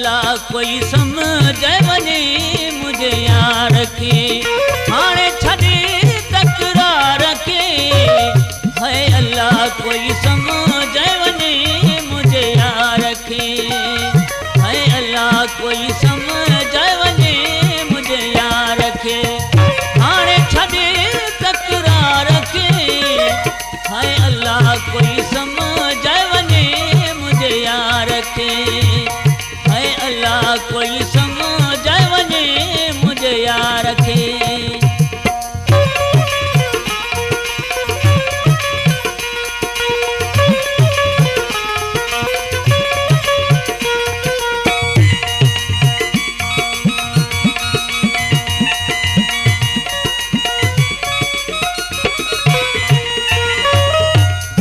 अल्लाह कोई समझे वने मुझे यार के हाणे छॾे तकरार के है अल्लाह कोई समझे वने मुझे यार के है अल्लाह कोई समझे वने मुझे यार के हाणे छॾे तकरार के है अल्लाह कोई समझे वने मुझे यार के है अल्लाह कोई समझे वने मुझे यार के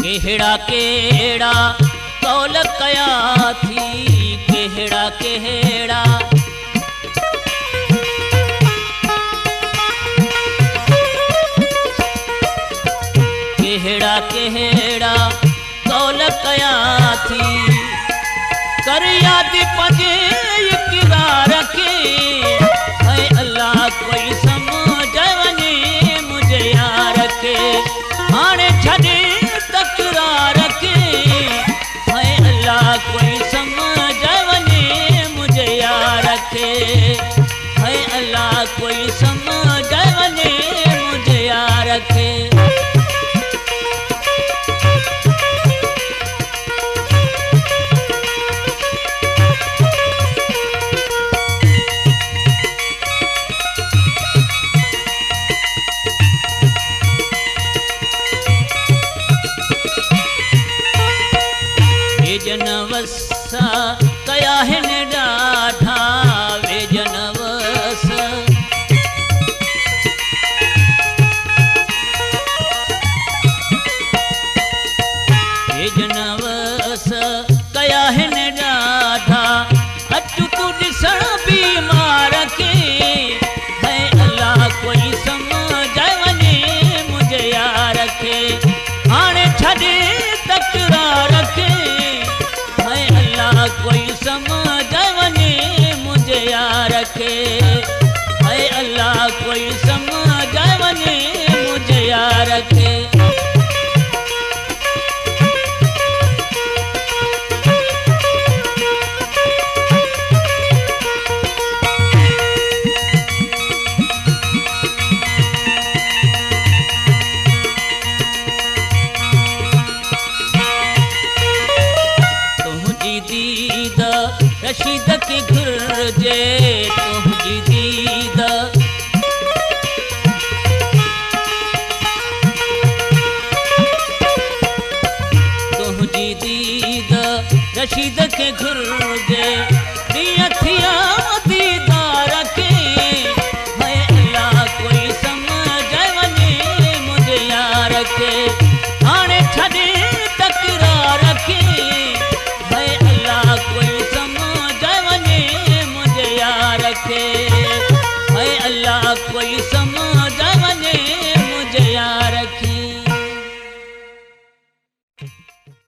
केहड़ा केहड़ा कौल कया थी केहड़ा केहड़ा केहड़ा केहड़ा कौल कया थी कर याद पजे इकरार के है अल्लाह कोई समझे वने मुझे यार के हाणे छॾे तकरार के है अल्लाह कोई समझे वने मुझे यार के है अल्लाह कोई समझे वने मुझे यार के जनवसा कया हिन ॾाढा वे जनवस वे जनवस कया हिन ॾाढा अचु तूं ॾिसण बीमार के है अल्लाह कोई समझे वने मुझे यार के हाणे छॾे तकरार के कोई समझे वने मुझे यार के है अल्लाह कोई समझे वने मुझे यार के दीद रशीद के घुर्जे तुझी दीद तुझी दीद रशीद के घुर्जे दिया थिया